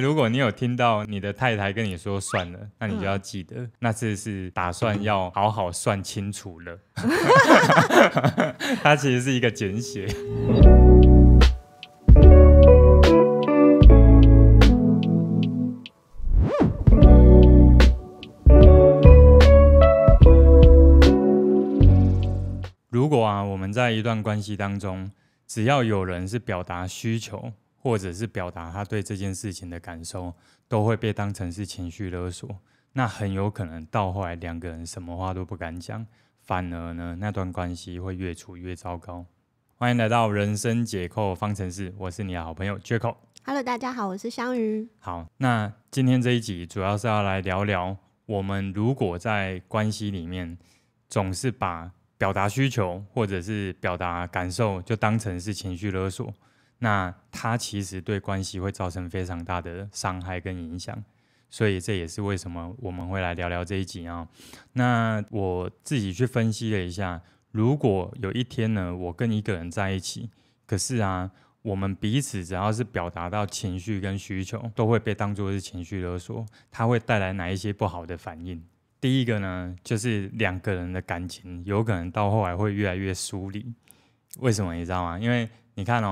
如果你有听到你的太太跟你说算了，那你就要记得，那次是打算要好好算清楚了。它其实是一个简写。如果我们在一段关系当中，只要有人是表达需求，或者是表达他对这件事情的感受，都会被当成是情绪勒索。那很有可能到后来两个人什么话都不敢讲，反而呢那段关系会越处越糟糕。欢迎来到人生解扣方程式，我是你的好朋友 Jaco。Hello， 大家好，我是香鱼。好，那今天这一集主要是要来聊聊，我们如果在关系里面总是把表达需求或者是表达感受就当成是情绪勒索，那它其实对关系会造成非常大的伤害跟影响。所以这也是为什么我们会来聊聊这一集啊。那我自己去分析了一下，如果有一天呢，我跟一个人在一起，可是我们彼此只要是表达到情绪跟需求，都会被当作是情绪勒索，它会带来哪一些不好的反应？第一个呢，就是两个人的感情有可能到后来会越来越疏离。为什么你知道吗？因为你看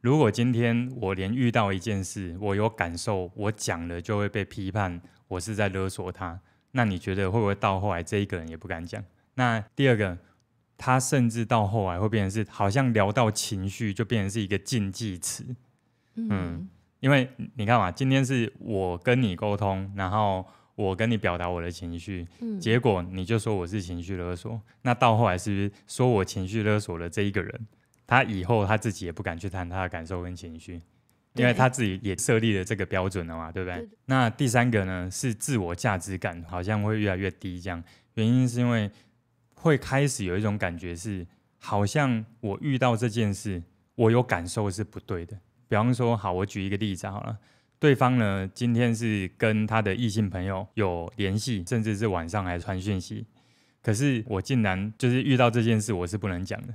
如果今天我连遇到一件事，我有感受，我讲了就会被批判，我是在勒索他，那你觉得会不会到后来这一个人也不敢讲？那第二个，他甚至到后来会变成是，好像聊到情绪就变成是一个禁忌词。因为你看嘛，今天是我跟你沟通，然后我跟你表达我的情绪，结果你就说我是情绪勒索，那到后来是不是说我情绪勒索的这一个人，他以后他自己也不敢去谈他的感受跟情绪，因为他自己也设立了这个标准了嘛，对不对？那第三个呢，是自我价值感好像会越来越低，这样原因是因为会开始有一种感觉是，好像我遇到这件事，我有感受是不对的。比方说，好，我举一个例子好了。对方呢，今天是跟他的异性朋友有联系，甚至是晚上还传讯息，可是我竟然就是遇到这件事，我是不能讲的。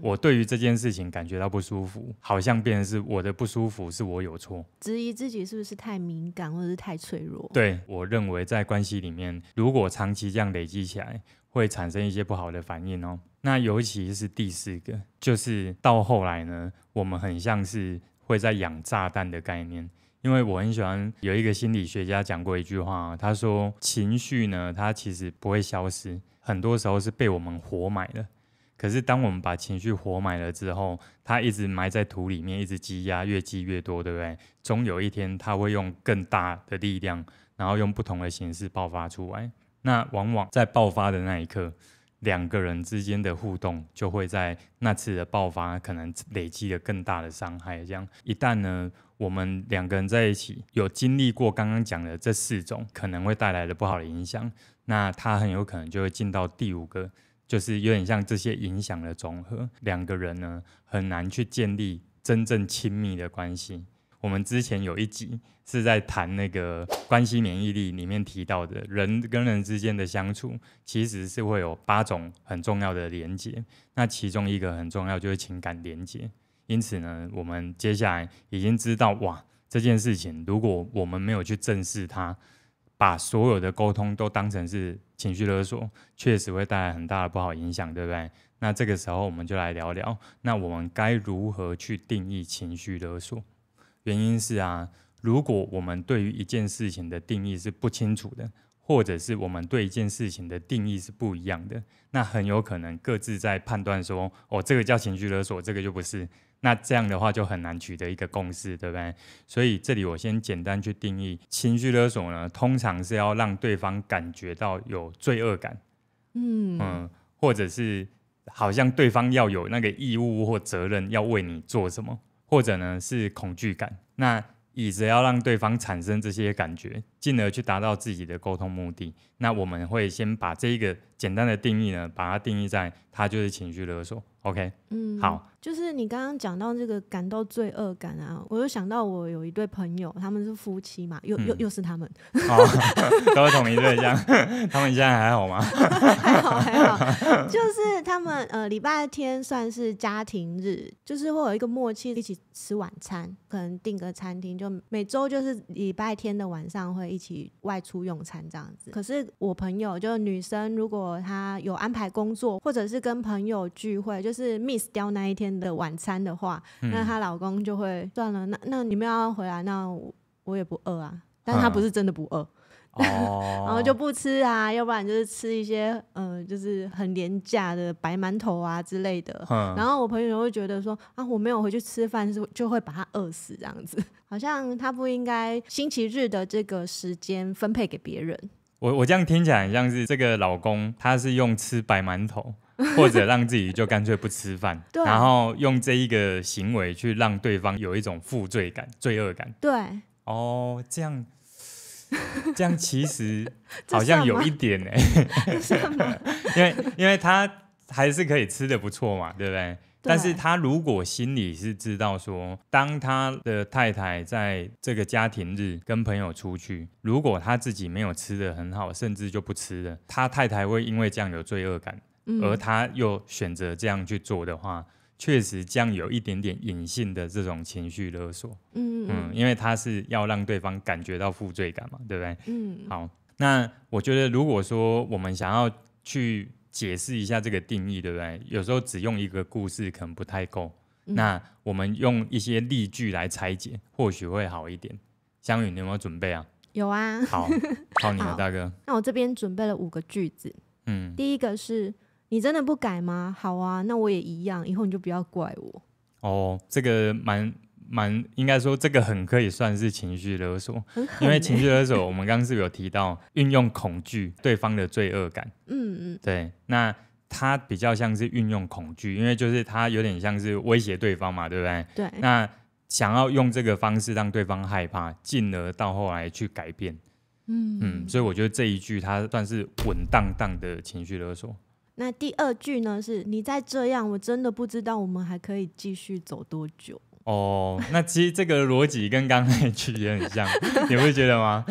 我对于这件事情感觉到不舒服，好像变成是我的不舒服是我有错，质疑自己是不是太敏感或者是太脆弱。对，我认为在关系里面，如果长期这样累积起来，会产生一些不好的反应哦。那尤其是第四个，就是到后来呢，我们很像是会在养炸弹的概念。因为我很喜欢有一个心理学家讲过一句话，他说情绪呢，它其实不会消失，很多时候是被我们活埋了。可是当我们把情绪活埋了之后，它一直埋在土里面，一直积压，越积越多，对不对？终有一天它会用更大的力量，然后用不同的形式爆发出来。那往往在爆发的那一刻，两个人之间的互动就会在那次的爆发可能累积了更大的伤害。这样一旦呢，我们两个人在一起有经历过刚刚讲的这4种可能会带来的不好的影响，那它很有可能就会进到第5个，就是有点像这些影响的总和。两个人呢很难去建立真正亲密的关系。我们之前有一集是在谈那个关系免疫力里面提到的，人跟人之间的相处其实是会有8种很重要的连结，那其中一个很重要就是情感连结。因此呢，我们接下来已经知道，哇，这件事情如果我们没有去正视它，把所有的沟通都当成是情绪勒索，确实会带来很大的不好影响，对不对？那这个时候我们就来聊聊，那我们该如何去定义情绪勒索？原因是如果我们对于一件事情的定义是不清楚的，或者是我们对一件事情的定义是不一样的，那很有可能各自在判断说，这个叫情绪勒索，这个就不是。那这样的话就很难取得一个共识，对不对？所以这里我先简单去定义情绪勒索呢，通常是要让对方感觉到有罪恶感，或者是好像对方要有那个义务或责任要为你做什么，或者呢是恐惧感。那以着要让对方产生这些感觉，进而去达到自己的沟通目的，那我们会先把这一个简单的定义呢，把它定义在它就是情绪勒索。OK，好，就是你刚刚讲到这个感到罪恶感啊，我就想到我有一对朋友，他们是夫妻嘛，又是他们，都是同一对象，他们现在还好吗？还好，就是他们礼拜天算是家庭日，就是会有一个默契一起吃晚餐，可能订个餐厅，就每周就是礼拜天的晚上会一起外出用餐这样子。可是我朋友就女生，如果她有安排工作，或者是跟朋友聚会，就是 miss 掉那一天的晚餐的话，那她老公就会算了，那你们要回来，那我也不饿啊，但他不是真的不饿。然后就不吃啊，要不然就是吃一些就是很廉价的白馒头啊之类的。然后我朋友会觉得说啊，我没有回去吃饭就会把他饿死这样子，好像他不应该星期日的这个时间分配给别人。我这样听起来很像是这个老公他是用吃白馒头或者让自己就干脆不吃饭然后用这一个行为去让对方有一种负罪感罪恶感。对这样其实好像有一点因为他还是可以吃得不错嘛，对不对？但是他如果心里是知道说，当他的太太在这个家庭日跟朋友出去，如果他自己没有吃得很好，甚至就不吃了，他太太会因为这样有罪恶感，而他又选择这样去做的话，确实这样有一点点隐性的这种情绪勒索。因为他是要让对方感觉到负罪感嘛，对不对？好，那我觉得如果说我们想要去解释一下这个定义，对不对？有时候只用一个故事可能不太够，那我们用一些例句来拆解，或许会好一点。香宇，你有没有准备啊？有啊。好，靠你了，大哥。那我这边准备了5个句子。第一个是你真的不改吗？好啊，那我也一样，以后你就不要怪我。这个应该说这个很可以算是情绪勒索，因为情绪勒索我们刚刚是有提到运用恐惧对方的罪恶感。对，那他比较像是运用恐惧，因为就是他有点像是威胁对方嘛，对不对？对。那想要用这个方式让对方害怕，进而到后来去改变。所以我觉得这一句他算是稳当当的情绪勒索。那第2句呢是你再这样我真的不知道我们还可以继续走多久。那其实这个逻辑跟刚才那句也很像你会觉得吗？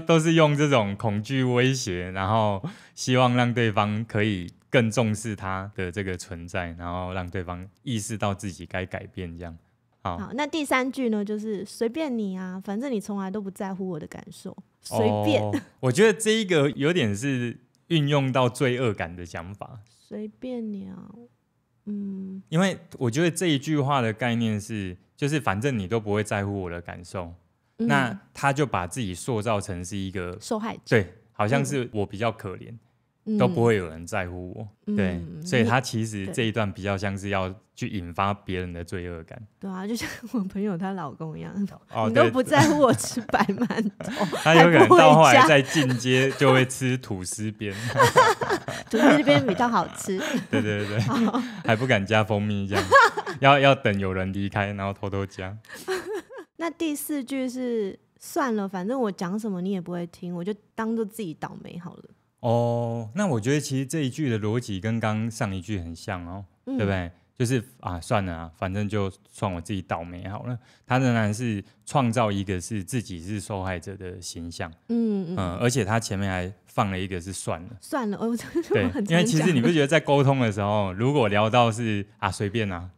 都是用这种恐惧威胁，然后希望让对方可以更重视他的这个存在，然后让对方意识到自己该改变这样。好，那第3句呢就是随便你啊，反正你从来都不在乎我的感受，随便。我觉得这一个有点是运用到罪恶感的想法，随便你啊。因为我觉得这一句话的概念是就是反正你都不会在乎我的感受，那他就把自己塑造成是一个受害者，对，好像是我比较可怜，都不会有人在乎我，对，所以他其实这一段比较像是要去引发别人的罪恶感。对啊，就像我朋友她老公一样，你都不在乎我吃白馒头，他有可能到后来再进阶就会吃吐司边吐司边比较好吃。对对对，还不敢加蜂蜜这样要等有人离开然后偷偷加。那第4句是算了，反正我讲什么你也不会听，我就当做自己倒霉好了。那我觉得其实这一句的逻辑跟刚上一句很像对不对？就是算了啊，反正就算我自己倒霉好了。他仍然是创造一个是自己是受害者的形象，而且他前面还放了一个是算了，对，因为其实你不觉得在沟通的时候，如果聊到是随便啊，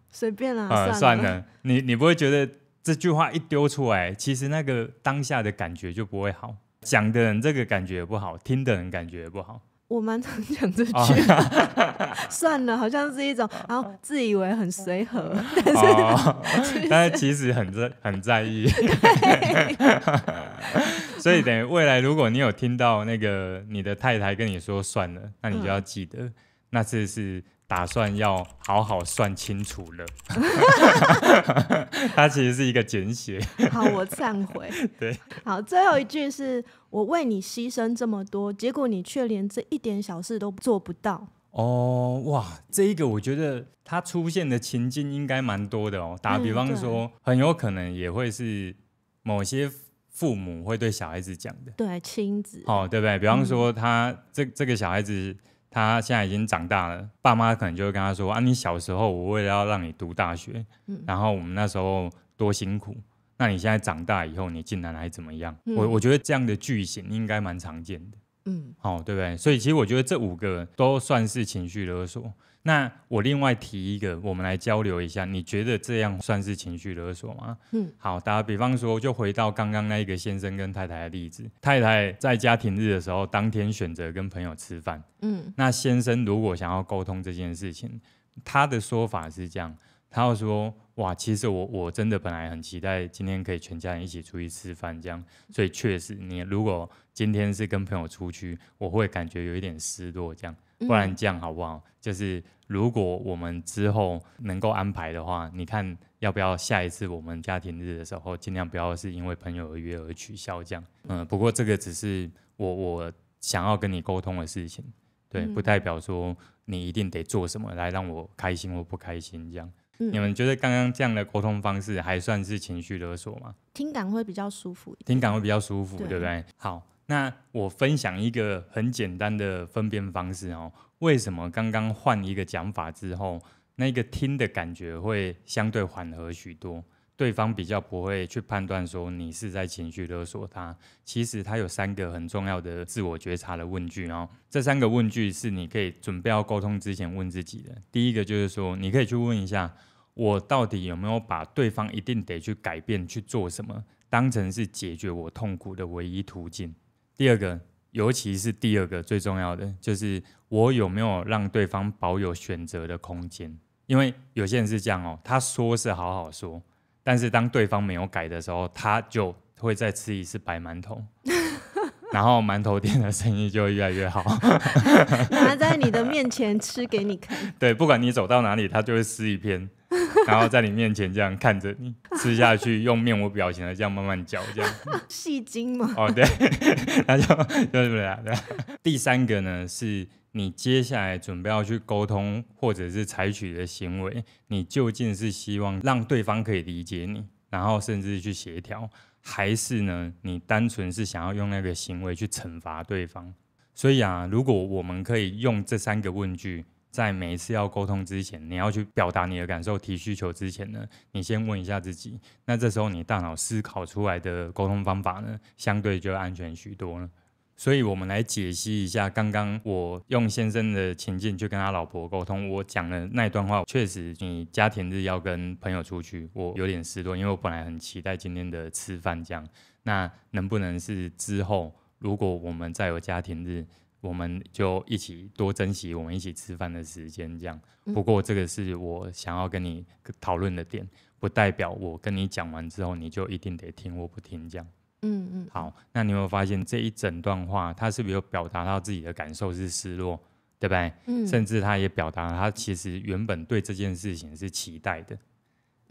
算了，你不会觉得这句话一丢出来，其实那个当下的感觉就不会好，讲的人这个感觉也不好，听的人感觉也不好。我蛮常讲这句算了，好像是一种自以为很随和，但是其实很在意。所以等于未来如果你有听到那个你的太太跟你说算了，那你就要记得那次是打算要好好算清楚了。它其实是一个简写。好，我忏悔。对，好，最后一句是我为你牺牲这么多，结果你却连这一点小事都做不到。哇，这一个我觉得它出现的情境应该蛮多的打比方说，很有可能也会是某些父母会对小孩子讲的，对，亲子，对不对？比方说他这个小孩子他现在已经长大了，爸妈可能就会跟他说啊，你小时候我为了要让你读大学，然后我们那时候多辛苦，那你现在长大以后你竟然还怎么样？我觉得这样的句型应该蛮常见的。对不对？所以其实我觉得这5个都算是情绪勒索。那我另外提一个，我们来交流一下，你觉得这样算是情绪勒索吗？好，打个比方说，就回到刚刚那一个先生跟太太的例子，太太在家庭日的时候，当天选择跟朋友吃饭，那先生如果想要沟通这件事情，他的说法是这样，他要说哇，其实我真的本来很期待今天可以全家人一起出去吃饭这样，所以确实你如果今天是跟朋友出去，我会感觉有一点失落这样，不然这样好不好？就是如果我们之后能够安排的话，你看要不要下一次我们家庭日的时候，尽量不要是因为朋友而约而取消这样。不过这个只是我想要跟你沟通的事情，对，不代表说你一定得做什么来让我开心或不开心这样。你们觉得刚刚这样的沟通方式还算是情绪勒索吗？听感会比较舒服一点，听感会比较舒服， 对不对？好，那我分享一个很简单的分辨方式哦。为什么刚刚换一个讲法之后，那个听的感觉会相对缓和许多？对方比较不会去判断说你是在情绪勒索他。其实他有3个很重要的自我觉察的问句，这3个问句是你可以准备要沟通之前问自己的。第一个就是说，你可以去问一下，我到底有没有把对方一定得去改变去做什么当成是解决我痛苦的唯一途径。第二个，尤其是第2个最重要的，就是我有没有让对方保有选择的空间。因为有些人是这样他说是好好说，但是当对方没有改的时候，他就会再吃一次白馒头然后馒头店的生意就会越来越好拿在你的面前吃给你看对，不管你走到哪里，他就会撕一片然后在你面前这样看着你吃下去，用面无表情的这样慢慢嚼这样戏精吗？对那对。第3个呢，是你接下来准备要去沟通或者是采取的行为，你究竟是希望让对方可以理解你，然后甚至去协调，还是呢你单纯是想要用那个行为去惩罚对方？所以如果我们可以用这3个问句，在每一次要沟通之前，你要去表达你的感受提需求之前呢，你先问一下自己，那这时候你大脑思考出来的沟通方法呢，相对就安全许多了。所以我们来解析一下刚刚我用先生的情境去跟他老婆沟通，我讲的那一段话，确实你家庭日要跟朋友出去，我有点失落，因为我本来很期待今天的吃饭这样，那能不能是之后如果我们再有家庭日，我们就一起多珍惜我们一起吃饭的时间这样。不过这个是我想要跟你讨论的点，不代表我跟你讲完之后你就一定得听或不听这样。好，那你有没有发现这一整段话他是不是有表达到自己的感受是失落，对不对？甚至他也表达他其实原本对这件事情是期待的，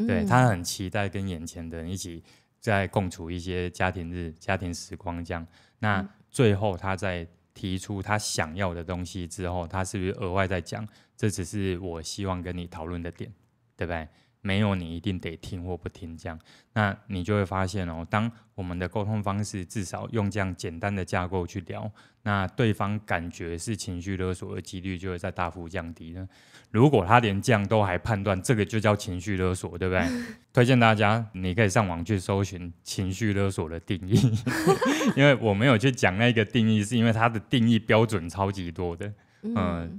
对，他很期待跟眼前的人一起在共处一些家庭日家庭时光这样。那最后他在提出他想要的东西之后，他是不是额外在讲这只是我希望跟你讨论的点，对不对？没有你一定得听或不听这样。那你就会发现当我们的沟通方式至少用这样简单的架构去聊，那对方感觉是情绪勒索的几率就会再大幅降低了。如果他连这样都还判断这个就叫情绪勒索，对不对？推荐大家你可以上网去搜寻情绪勒索的定义因为我没有去讲那个定义，是因为它的定义标准超级多的。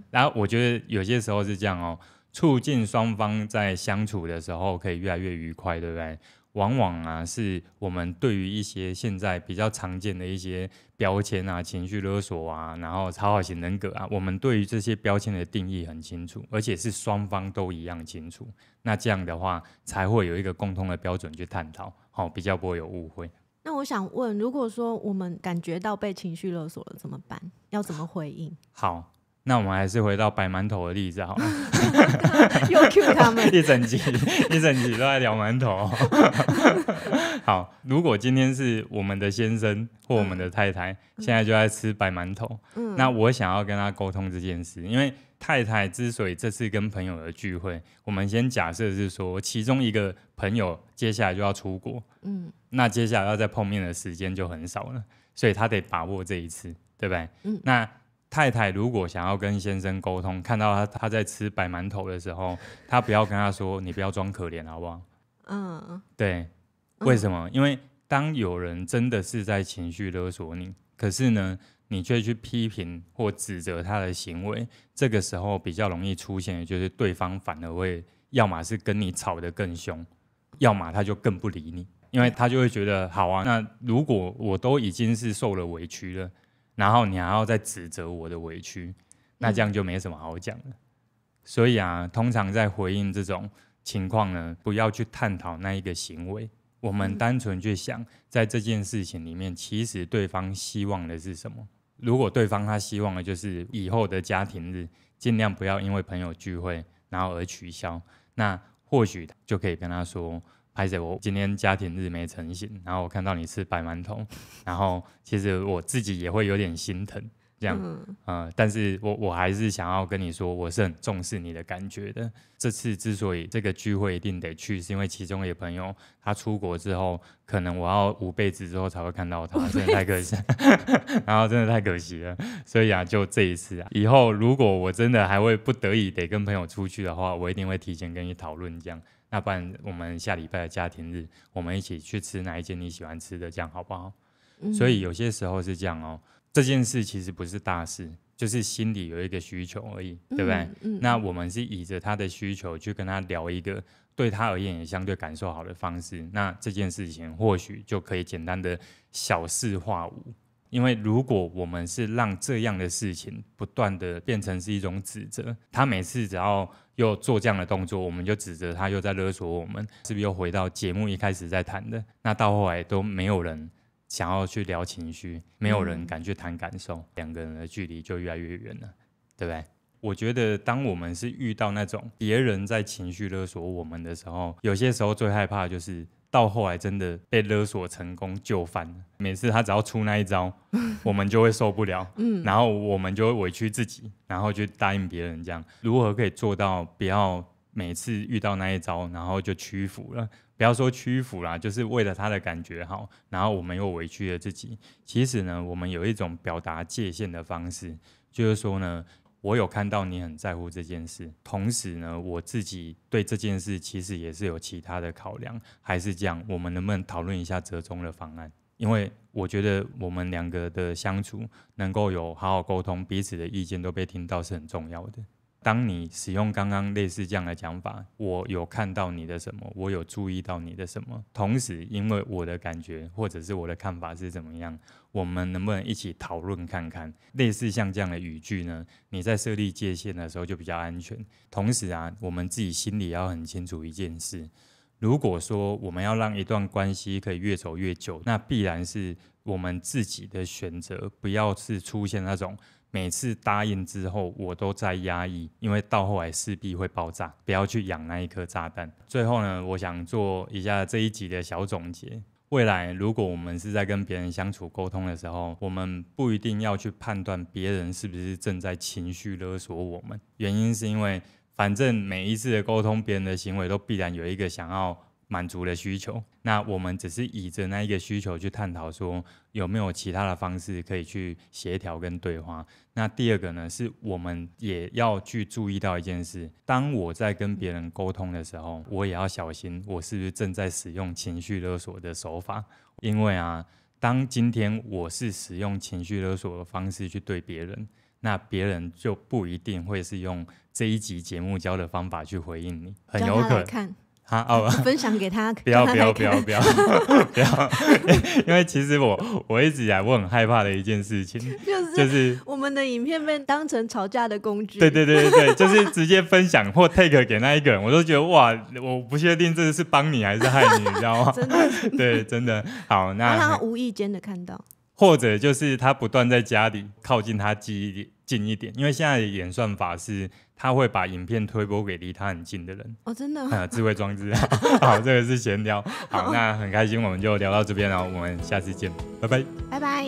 然后我觉得有些时候是这样促进双方在相处的时候可以越来越愉快，对不对？往往是我们对于一些现在比较常见的一些标签情绪勒索然后讨好型人格我们对于这些标签的定义很清楚，而且是双方都一样清楚。那这样的话才会有一个共同的标准去探讨，比较不会有误会。那我想问，如果说我们感觉到被情绪勒索了怎么办？要怎么回应？好，那我们还是回到白馒头的例子好了又 cue 他们一整集都在聊馒头好，如果今天是我们的先生或我们的太太现在就在吃白馒头那我想要跟他沟通这件事，因为太太之所以这次跟朋友的聚会，我们先假设是说其中一个朋友接下来就要出国那接下来要再碰面的时间就很少了，所以他得把握这一次，对不对？那太太如果想要跟先生沟通，看到他在吃白馒头的时候，他不要跟他说你不要装可怜好不好？对，为什么？因为当有人真的是在情绪勒索你，可是呢你却去批评或指责他的行为，这个时候比较容易出现的就是对方反而会要么是跟你吵得更凶，要么他就更不理你，因为他就会觉得好啊，那如果我都已经是受了委屈了，然后你还要再指责我的委屈，那这样就没什么好讲了。所以啊，通常在回应这种情况呢，不要去探讨那一个行为，我们单纯去想，在这件事情里面，其实对方希望的是什么。如果对方他希望的就是以后的家庭日尽量不要因为朋友聚会然后而取消，那或许就可以跟他说，拍摄我今天家庭日没成行，然后我看到你吃白馒头，然后其实我自己也会有点心疼这样，但是我还是想要跟你说，我是很重视你的感觉的。这次之所以这个聚会一定得去，是因为其中一个朋友他出国之后，可能我要5辈子之后才会看到他，真的太可惜然后真的太可惜了，所以啊，就这一次啊，以后如果我真的还会不得已得跟朋友出去的话，我一定会提前跟你讨论这样。那不然我们下礼拜的家庭日，我们一起去吃哪一间你喜欢吃的，这样好不好？所以有些时候是这样哦，这件事其实不是大事，就是心里有一个需求而已，对不对？那我们是以着他的需求去跟他聊一个对他而言也相对感受好的方式，那这件事情或许就可以简单的小事化无。因为如果我们是让这样的事情不断的变成是一种指责，他每次只要又做这样的动作，我们就指责他又在勒索我们，是不是又回到节目一开始在谈的？那到后来都没有人想要去聊情绪，没有人敢去谈感受，两个人的距离就越来越远了，对不对？我觉得当我们是遇到那种别人在情绪勒索我们的时候，有些时候最害怕的就是到后来真的被勒索成功就范了。每次他只要出那一招我们就会受不了然后我们就会委屈自己，然后就答应别人这样。如何可以做到不要每次遇到那一招然后就屈服了？不要说屈服啦，就是为了他的感觉好，然后我们又委屈了自己。其实呢，我们有一种表达界限的方式，就是说呢，我有看到你很在乎这件事，同时呢，我自己对这件事其实也是有其他的考量，还是这样，我们能不能讨论一下折中的方案？因为我觉得我们两个的相处能够有好好沟通，彼此的意见都被听到是很重要的。当你使用刚刚类似这样的讲法，我有看到你的什么，我有注意到你的什么，同时因为我的感觉或者是我的看法是怎么样，我们能不能一起讨论看看？类似像这样的语句呢，你在设立界限的时候就比较安全。同时啊，我们自己心里要很清楚一件事，如果说我们要让一段关系可以越走越久，那必然是我们自己的选择，不要是出现那种每次答应之后我都在压抑，因为到后来势必会爆炸，不要去养那一颗炸弹。最后呢，我想做一下这一集的小总结。未来如果我们是在跟别人相处沟通的时候，我们不一定要去判断别人是不是正在情绪勒索我们，原因是因为反正每一次的沟通，别人的行为都必然有一个想要满足的需求，那我们只是以着那一个需求去探讨说有没有其他的方式可以去协调跟对话。那第二个呢，是我们也要去注意到一件事，当我在跟别人沟通的时候，我也要小心我是不是正在使用情绪勒索的手法。因为啊，当今天我是使用情绪勒索的方式去对别人，那别人就不一定会是用这一集节目教的方法去回应你，很有可能分享给他，不要，因为其实我一直以来我很害怕的一件事情，就是我们的影片被当成吵架的工具。对，就是直接分享或 take 给那一个人，我都觉得哇，我不确定这是帮你还是害你，你知道吗？真的，对，真的好，那他无意间的看到。或者就是他不断在家里靠近他近一点，因为现在的演算法是他会把影片推播给离他很近的人。哦，真的智慧装置好，这个是闲聊。好，那很开心我们就聊到这边了，我们下次见，拜拜。拜拜。